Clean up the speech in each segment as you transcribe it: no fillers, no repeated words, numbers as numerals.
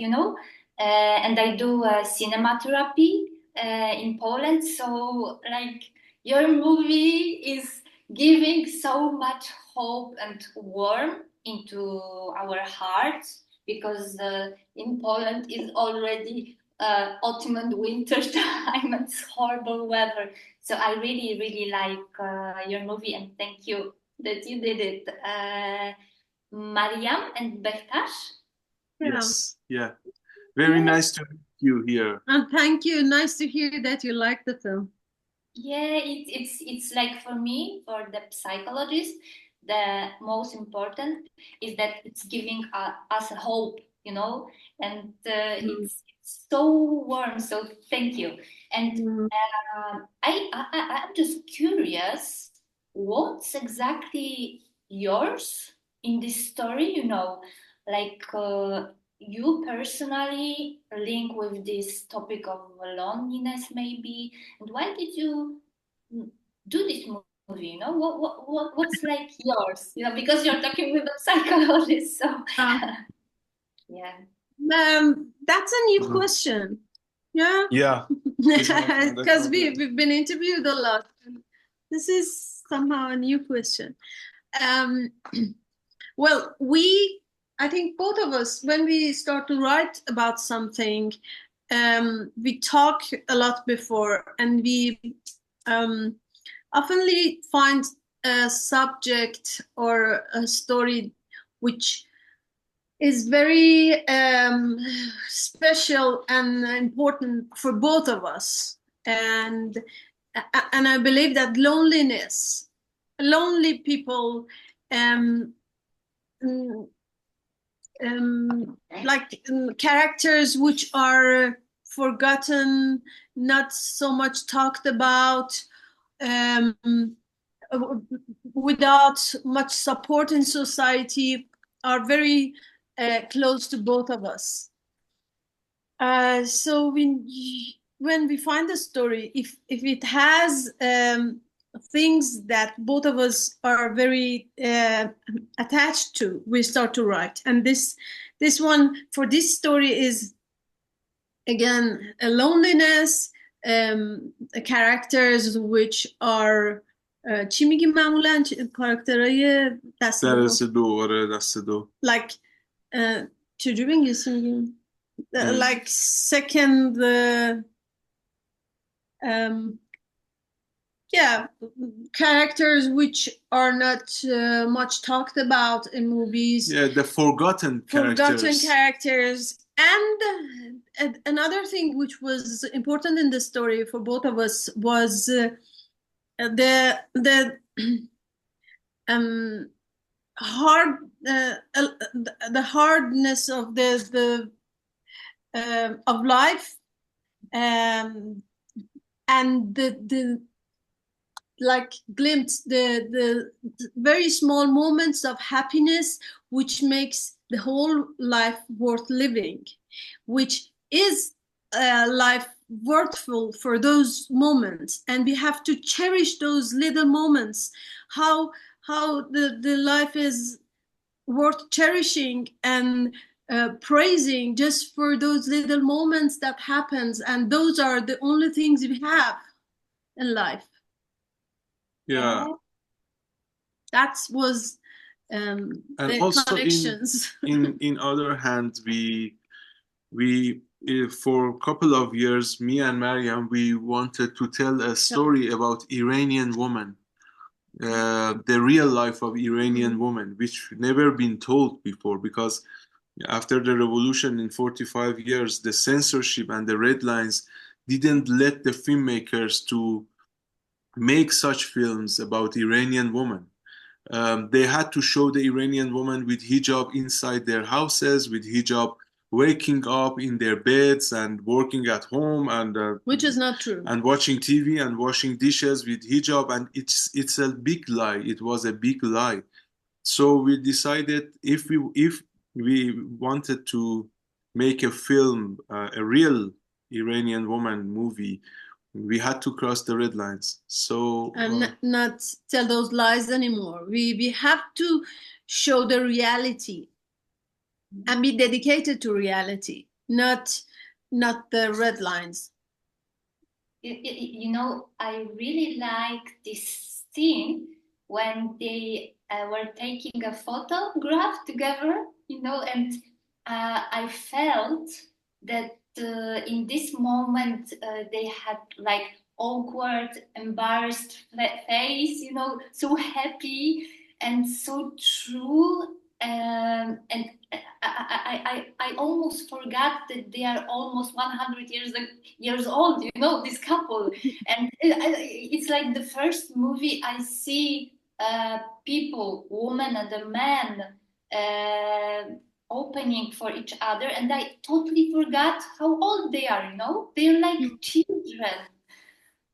and I do cinematherapy in Poland. So, like, your movie is giving so much hope and warmth into our hearts because in Poland is already autumn and winter time and it's horrible weather. So I really, really like your movie and thank you that you did it. Maryam and Behtash. Yes, yeah. Very nice to meet you here. And thank you. Nice to hear that you like the film. Yeah, it's like for me, for the psychologist, the most important is that it's giving us a hope, and it's so warm. So thank you. And I'm just curious, what's exactly yours in this story? Like you personally link with this topic of loneliness, maybe. And why did you do this movie? What's like yours? Because you're talking with a psychologist, so yeah. That's a new question. Yeah. Yeah. Because we've been interviewed a lot. This is somehow a new question. Well, I think both of us, when we start to write about something, we talk a lot before, and we oftenly find a subject or a story which is very special and important for both of us. And I believe that lonely people, characters which are forgotten, not so much talked about, without much support in society, are very close to both of us. So when we find a story, if it has things that both of us are very attached to, we start to write. And this one for this story is again a loneliness, characters which are چی میگیم معمولا کاراکترهای دست دو like چجوری به انگلیسی میگیم like second characters which are not much talked about in movies. Yeah, the forgotten characters. And another thing which was important in the story for both of us was the hardness of the of life, and the like glimpse the very small moments of happiness which makes the whole life worth living, which is life worthful for those moments, and we have to cherish those little moments. How the life is worth cherishing and praising just for those little moments that happens, and those are the only things we have in life. Yeah, that was and the also connections. in other hand, we for a couple of years, me and Maryam, we wanted to tell a story about Iranian woman, the real life of Iranian woman, which never been told before, because after the revolution in 45 years, the censorship and the red lines didn't let the filmmakers to make such films about Iranian women. They had to show the Iranian woman with hijab inside their houses, with hijab waking up in their beds and working at home, and which is not true, and watching TV and washing dishes with hijab, and it's a big lie. It was a big lie. So we decided if we wanted to make a film, a real Iranian woman movie, we had to cross the red lines. So and not tell those lies anymore. We have to show the reality and be dedicated to reality. not the red lines. You know, I really like this scene when they were taking a photograph together, you know, and I felt that in this moment they had like awkward, embarrassed face, you know, so happy and so true. And I almost forgot that they are almost 100 years old, you know, this couple. And it's like the first movie I see people, woman and a man, opening for each other, and I totally forgot how old they are, you know? They're like children.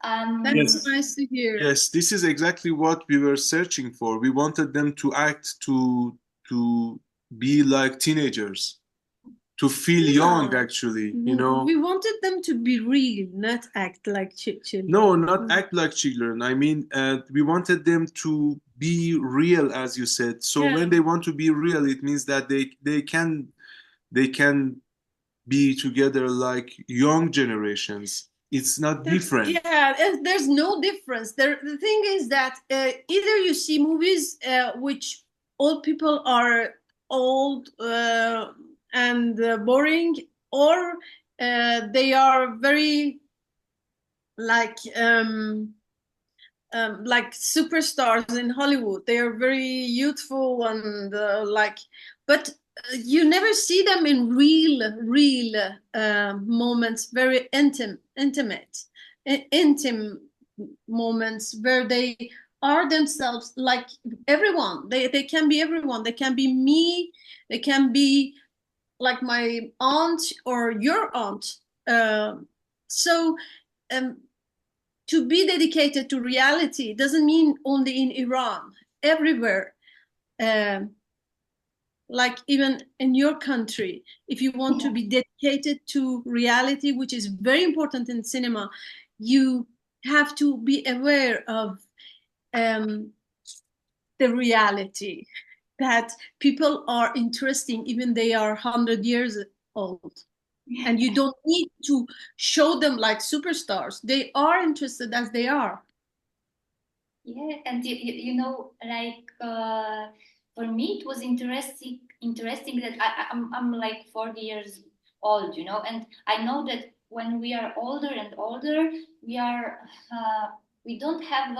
That's Yes. nice to hear. Yes, this is exactly what we were searching for. We wanted them to act to be like teenagers, to feel young, Yeah. actually, you know. We wanted them to be real, not act like children. No, not act like children. I mean, we wanted them to be real, as you said. So Yeah. when they want to be real, it means that they can be together like young generations. It's not different. Yeah, there's no difference. The thing is that either you see movies which old people are old and boring, or they are very like superstars in Hollywood. They are very youthful and but you never see them in real moments, very intimate moments where they are themselves, like everyone. They can be everyone. They can be me. They can be like my aunt or your aunt. So um, to be dedicated to reality doesn't mean only in Iran, everywhere. Like even in your country, if you want to be dedicated to reality, which is very important in cinema, you have to be aware of the reality that people are interesting, even they are 100 years old. And you don't need to show them like superstars. They are interested as they are. Yeah, and you know, like for me, it was interesting that I'm like 40 years old, you know, and I know that when we are older and older, we are we don't have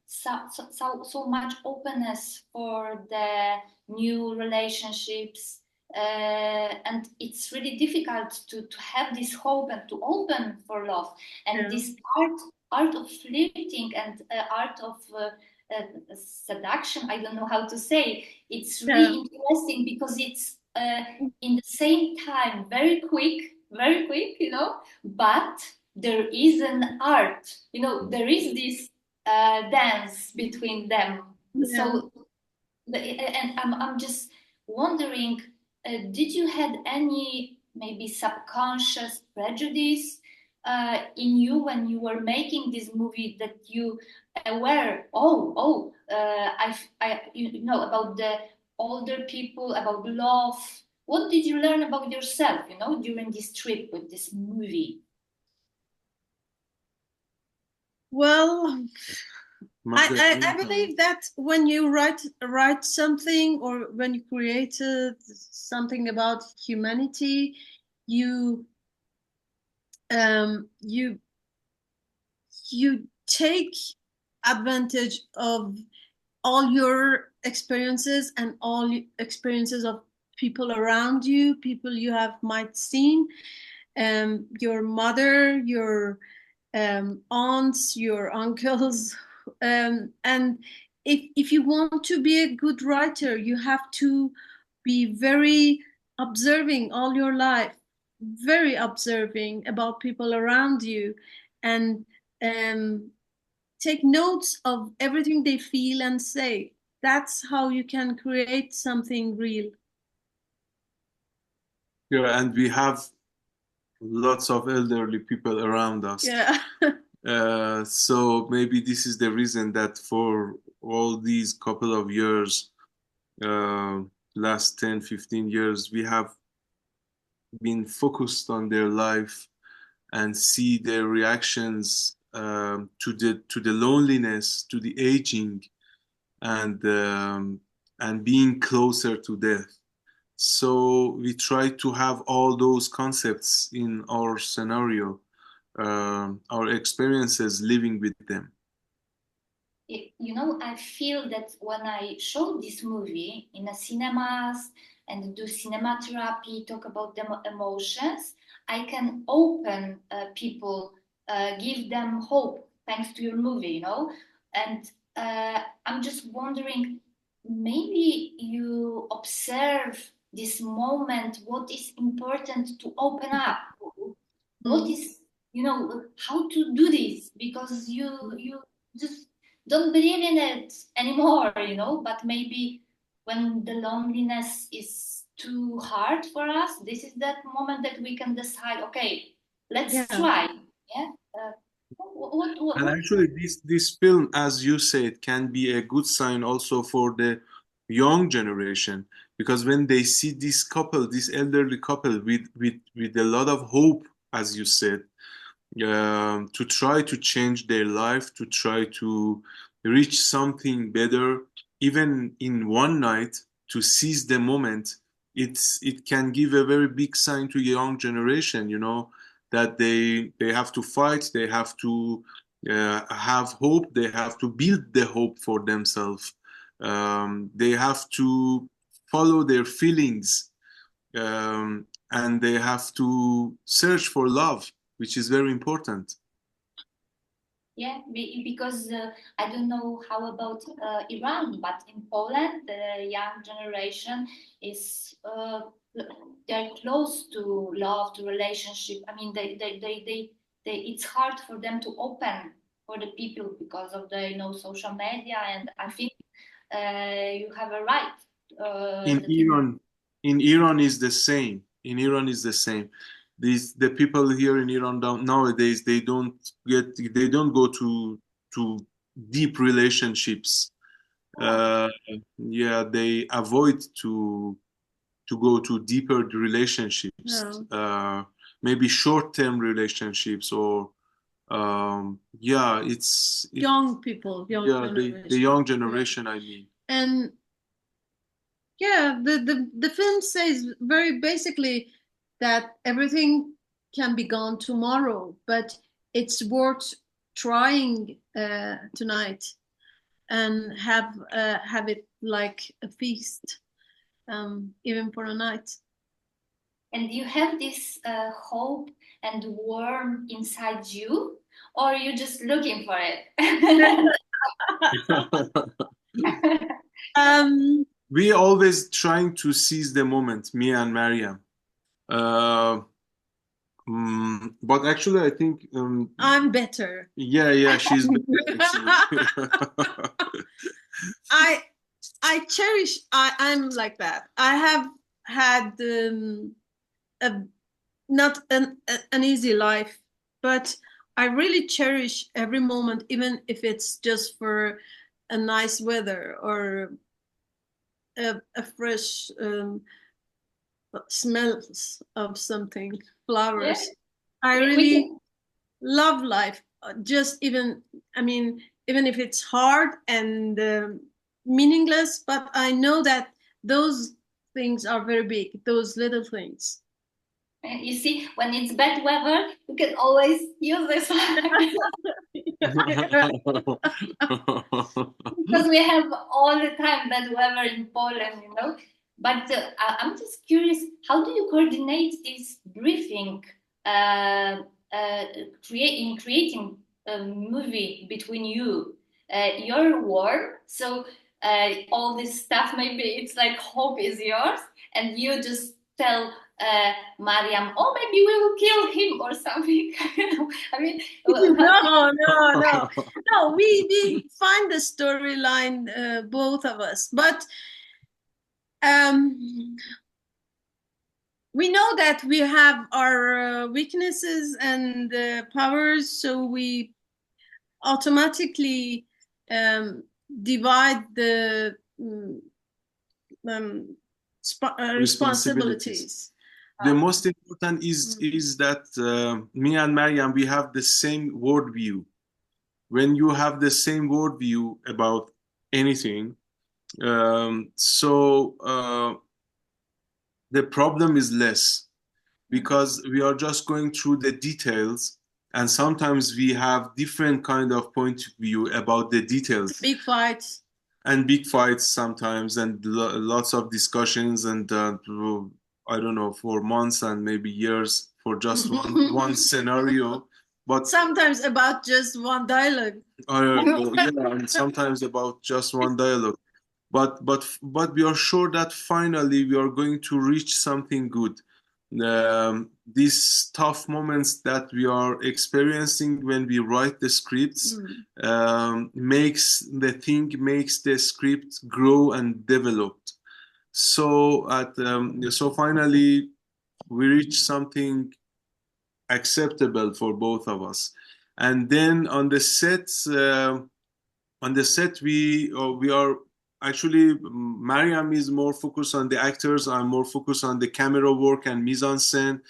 so much openness for the new relationships. And it's really difficult to have this hope and to open for love, and this art of flirting and art of seduction. I don't know how to say. It's really interesting because it's in the same time very quick, you know. But there is an art, you know. There is this dance between them. So, and I'm just wondering, did you had any maybe subconscious prejudice in you when you were making this movie, that you aware, you know, about the older people, about love? What did you learn about yourself, you know, during this trip with this movie? Well, I believe that when you write something, or when you create something about humanity, you you take advantage of all your experiences and all experiences of people around you, people you have might seen, your mother, your aunts, your uncles, and if you want to be a good writer, you have to be very observing all your life, very observing about people around you, and take notes of everything they feel and say. That's how you can create something real. Yeah, and we have lots of elderly people around us. Yeah. So maybe this is the reason that for all these couple of years, last 10, 15 years, we have been focused on their life and see their reactions to the loneliness, to the aging, and being closer to death. So we try to have all those concepts in our scenario, our experiences living with them. You know, I feel that when I show this movie in the cinemas and do cinema therapy, talk about the emotions, I can open people, give them hope thanks to your movie, you know. And I'm just wondering, maybe you observe this moment, what is important to open up, what is, you know, how to do this, because you just don't believe in it anymore, you know. But maybe when the loneliness is too hard for us, this is that moment that we can decide, okay, let's try. Yeah. And What? actually, this film, as you said, can be a good sign also for the young generation, because when they see this couple, this elderly couple with a lot of hope, as you said, to try to change their life, to try to reach something better, even in one night, to seize the moment. It can give a very big sign to young generation, you know, that they have to fight, they have to have hope, they have to build the hope for themselves. They have to follow their feelings, and they have to search for love, which is very important. Yeah, because I don't know how about Iran, but in Poland, the young generation is they're close to love, to relationship. I mean, it's hard for them to open for the people because of the, you know, social media. And I think you have a right. In That you, Iran, in Iran is the same. In Iran is the same. The people here in Iran nowadays they don't go to deep relationships. oh, Yeah, they avoid to go to deeper relationships, maybe short-term relationships, or yeah, Young people, young yeah, the generation. young generation, I mean. And yeah, the film says very basically that everything can be gone tomorrow, but it's worth trying tonight and have it like a feast, even for a night. and you have this hope and warmth inside you, or are you just looking for it? We always trying to seize the moment, me and Maryam. Uh, but actually, I think I'm better. yeah, she's better actually. I cherish. I'm like that. I have had a not an easy life, but I really cherish every moment, even if it's just for a nice weather or a fresh smells of something, Yeah, flowers. I we really can. love life. Just even, I mean, even if it's hard and meaningless, but I know that those things are very big, those little things. You see, when it's bad weather, you can always use this because we have all the time bad weather in Poland, you know. But I'm just curious, how do you coordinate this briefing, creating a movie between you? You're warm, so all this stuff, maybe it's like hope is yours, and you just tell Maryam, oh, maybe we will kill him or something. I mean, No. We find the storyline, both of us, but um, we know that we have our weaknesses and powers, so we automatically divide the um, Responsibilities. responsibilities. the most important is that me and Maryam, we have the same worldview. When you have the same worldview about anything, the problem is less because we are just going through the details, and sometimes we have different kind of point of view about the details. Big fights. And big fights sometimes, and lots of discussions, and I don't know, for months and maybe years for just one scenario. But sometimes about just one dialogue. Yeah, and sometimes about just one dialogue. But we are sure that finally we are going to reach something good. These tough moments that we are experiencing when we write the scripts makes the script grow and develop. So finally we reach something acceptable for both of us. And then on the set we are actually, Maryam is more focused on the actors. I'm more focused on the camera work and mise-en-scène.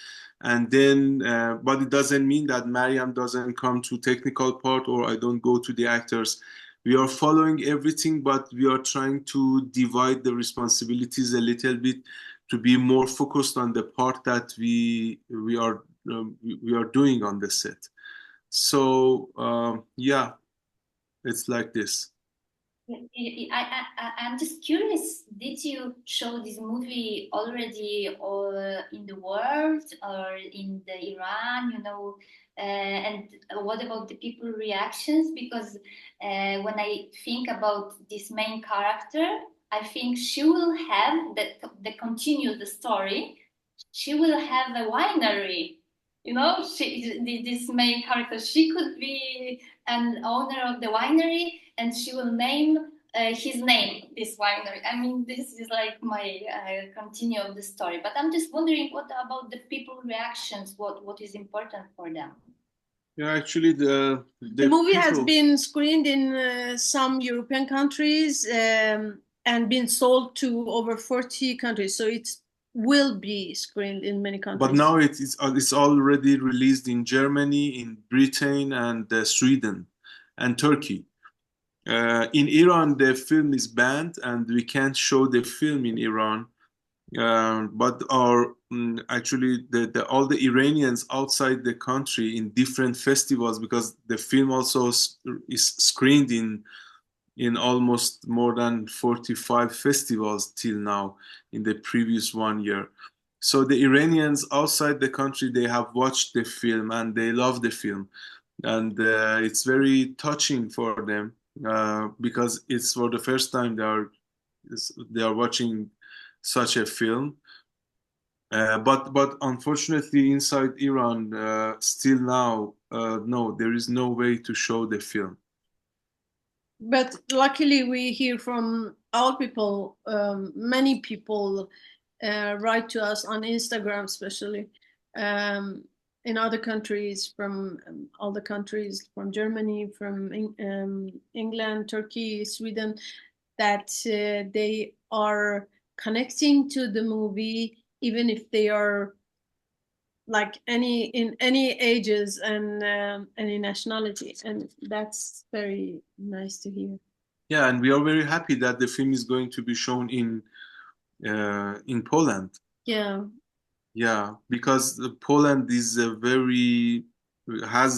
And then, but it doesn't mean that Maryam doesn't come to technical part or I don't go to the actors. We are following everything, but we are trying to divide the responsibilities a little bit to be more focused on the part that we are doing on the set. So yeah, it's like this. I'm just curious, did you show this movie already in the world or in the Iran, and what about the people reactions? Because when I think about this main character, I think she will have the continue the story. She will have a winery. This main character, she could be an owner of the winery, and she will name his name, this winery. I mean, this is like my continue of the story. But I'm just wondering, what about the people reactions? What is important for them? Yeah, actually, the movie has been screened in some European countries and been sold to over 40 countries. So it will be screened in many countries. But now it's already released in Germany, in Britain, and Sweden, and Turkey. In Iran, the film is banned, and we can't show the film in Iran. But actually, all the Iranians outside the country in different festivals, because the film also is screened in almost more than 45 festivals till now in the previous 1 year. So the Iranians outside the country, they have watched the film and they love the film, and it's very touching for them because it's for the first time they are watching such a film. But unfortunately, inside Iran, still now, no, there is no way to show the film. But luckily, we hear from our people. Many people write to us on Instagram, especially in other countries, from all the countries, from Germany, from England, Turkey, Sweden, that they are connecting to the movie, even if they are like in any ages and any nationality, and that's very nice to hear. Yeah, and we are very happy that the film is going to be shown in Poland. Yeah, because Poland has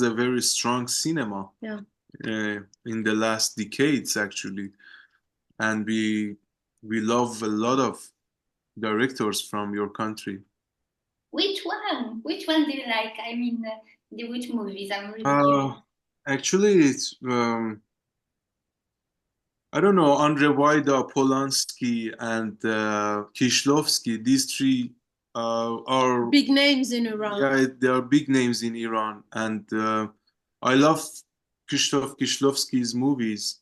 a very strong cinema. Yeah. In the last decades, actually, and we love a lot of directors from your country. Which one? Which one do you like? I mean, which movies? I'm really curious. Actually, it's I don't know, Andrzej Wajda, Polanski, and Kieślowski. These three are big names in Iran. Yeah, they are big names in Iran, and I love Krzysztof Kieślowski's movies,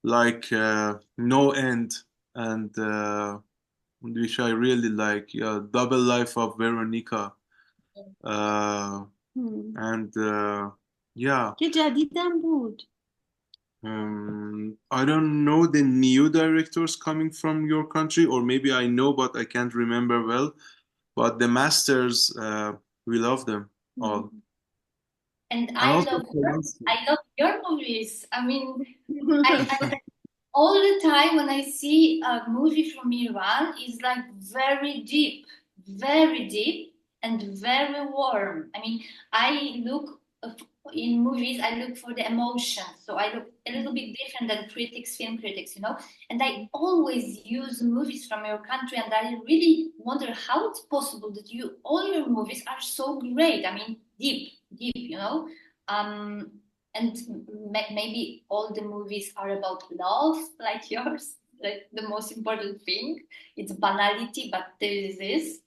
like No End, and which I really like. Double Life of Veronica, and yeah. که جدیدم بود. I don't know the new directors coming from your country, or maybe I know, but I can't remember well. but the masters, we love them all. And And I also love Polanski. your movies. I mean, I all the time when I see a movie from Iran, it's like very deep, and very warm. I mean, I look in movies, I look for the emotion. So I look a little bit different than critics, film critics, you know. And I always use movies from your country, and I really wonder how it's possible that all your movies are so great. I mean, deep, you know. And maybe all the movies are about love, like yours, like the most important thing. It's banality, but there is this.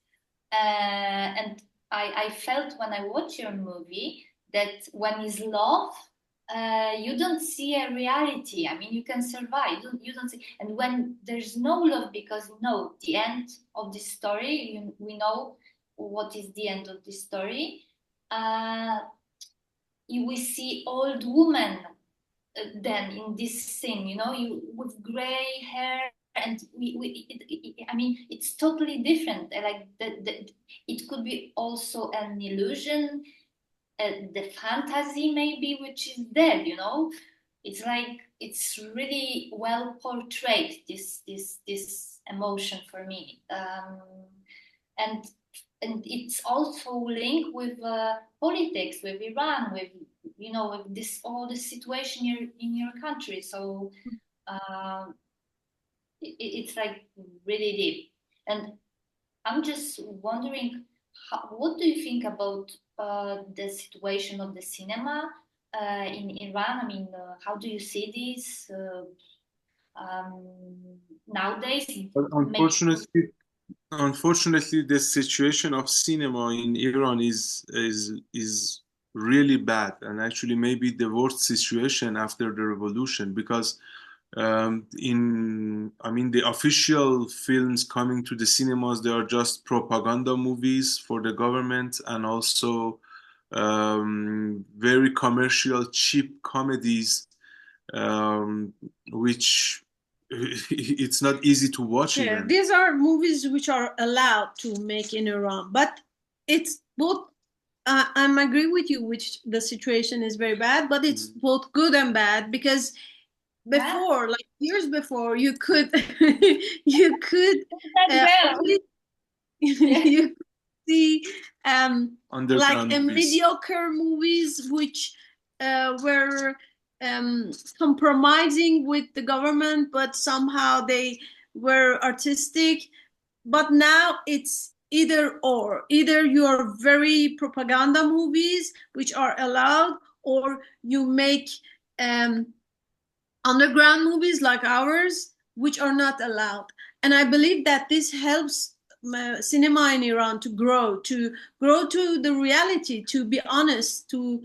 And I felt when I watch your movie that when is love, you don't see a reality. I mean, you can survive. You don't see. And when there's no love, because no, the end of the story, we know what is the end of the story. We see old women then in this scene, you know, you with gray hair, and I mean, it's totally different. Like it could be also an illusion, the fantasy maybe, which is dead, you know. It's like it's really well portrayed, this emotion for me, and it's also linked with politics, with Iran, with with this all the situation in your country. So it's like really deep. And I'm just wondering, what do you think about the situation of the cinema in Iran? I mean, how do you see this nowadays? But unfortunately, the situation of cinema in Iran is really bad, and actually maybe the worst situation after the revolution, because I mean, the official films coming to the cinemas, they are just propaganda movies for the government, and also very commercial, cheap comedies, which it's not easy to watch Yeah, even. these are movies which are allowed to make in Iran, but it's both. I'm agree with you, which the situation is very bad, but it's both good and bad, because before, like years before, you could you could only you could see like Underground a movies. mediocre movies which were compromising with the government, but somehow they were artistic. But now it's either or. Either you're very propaganda movies which are allowed, or you make underground movies like ours which are not allowed. And I believe that this helps cinema in Iran to grow to the reality, to be honest, to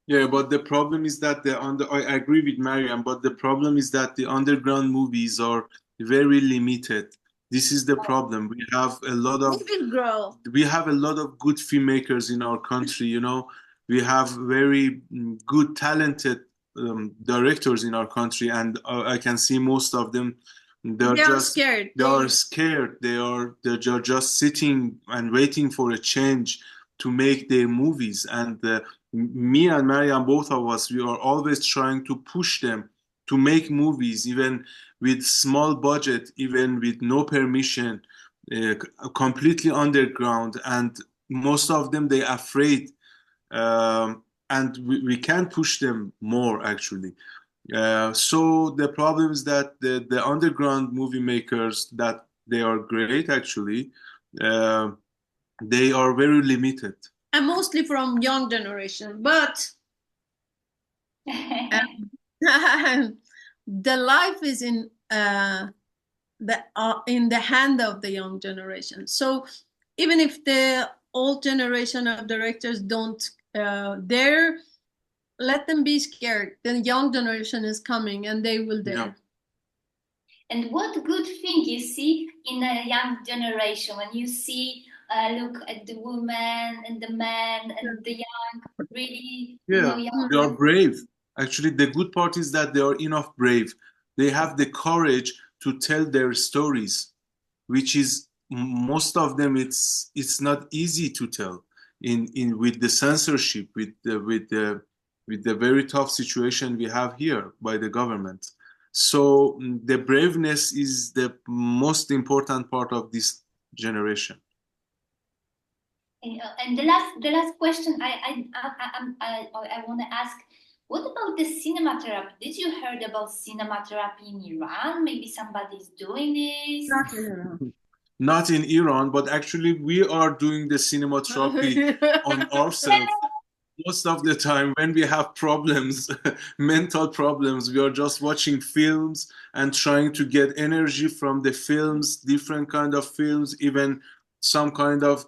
Yeah, but the problem is that I agree with Mariam, but the problem is that the underground movies are very limited. This is the problem. We have a lot of good filmmakers in our country, you know. We have very good, talented directors in our country, and I can see most of them, they are scared. They are scared. They're just sitting and waiting for a change to make their movies. And me and Mariam, both of us, we are always trying to push them to make movies, even with small budget, even with no permission, completely underground. And most of them, they're afraid. And we can't push them more, actually. So the problem is that the underground movie makers, that they are great, actually, they are very limited. And mostly from young generation, but the life is in the hand of the young generation. So even if the old generation of directors don't dare, let them be scared. The young generation is coming, and they will dare. Yeah. And what good thing you see in a young generation when you see look at the woman and the man and the young, really, young. They are brave. Actually, the good part is that they are enough brave. They have the courage to tell their stories, which is most of them it's not easy to tell in with the censorship, with the very tough situation we have here by the government. So the braveness is the most important part of this generation. And the last question I want to ask, what about the cinema therapy? Did you heard about cinema therapy in Iran? Maybe somebody's doing this. Not in Iran. Not in Iran, but actually we are doing the cinematherapy on ourselves. Most of the time when we have problems, mental problems, we are just watching films and trying to get energy from the films, different kind of films, even some kind of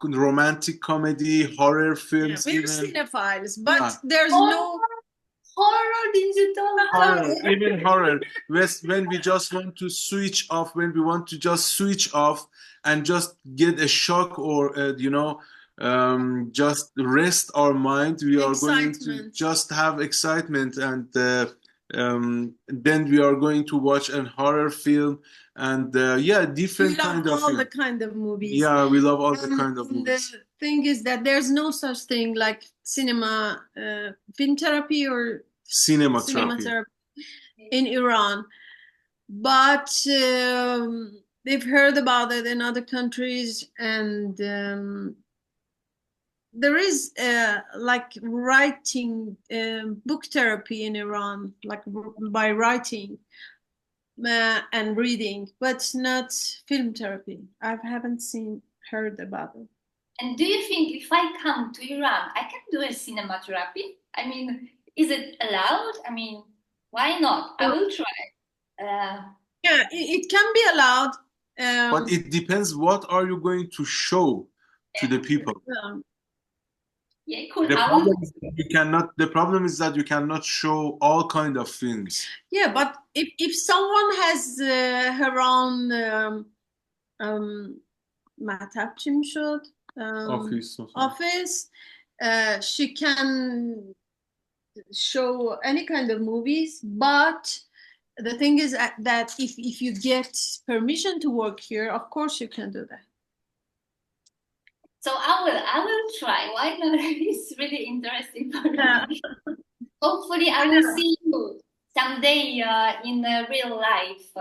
romantic comedy, horror films. We're even cinephiles, but Yeah. there's no Horror, did you tell me? horror, even horror. When we just want to switch off, when we want to just switch off and just get a shock or just rest our mind, we are going to excitement. just have excitement, and then we are going to watch a horror film, and yeah, We different love kind of all film. the kind of movies. Yeah, we love all the And kind of movies. the thing is that there's no such thing like cinema, film therapy or cinema Cinematherapy. therapy in Iran, but they've heard about it in other countries, and there is like writing, book therapy in Iran, like by writing and reading, but not film therapy. I haven't heard about it. And do you think if I come to Iran, I can do a cinema therapy? I mean, is it allowed? I mean, why not? I will try. Yeah, it can be allowed. But it depends what are you going to show to the people. Yeah, cool. The problem is that you cannot show all kind of films. Yeah, but if someone has her own مطب چی میشد؟ office, she can show any kind of movies, but the thing is that if you get permission to work here, of course you can do that. So I will try. Why not? It's really interesting for me. Hopefully, I will see you someday in real life.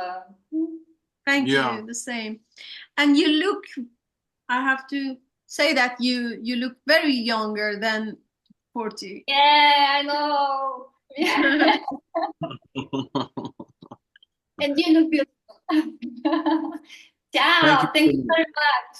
Thank you. The same. And you look, I have to say that you look very younger than 40. Yeah, I know. Yeah. And you look beautiful. Ciao. Thank you very much.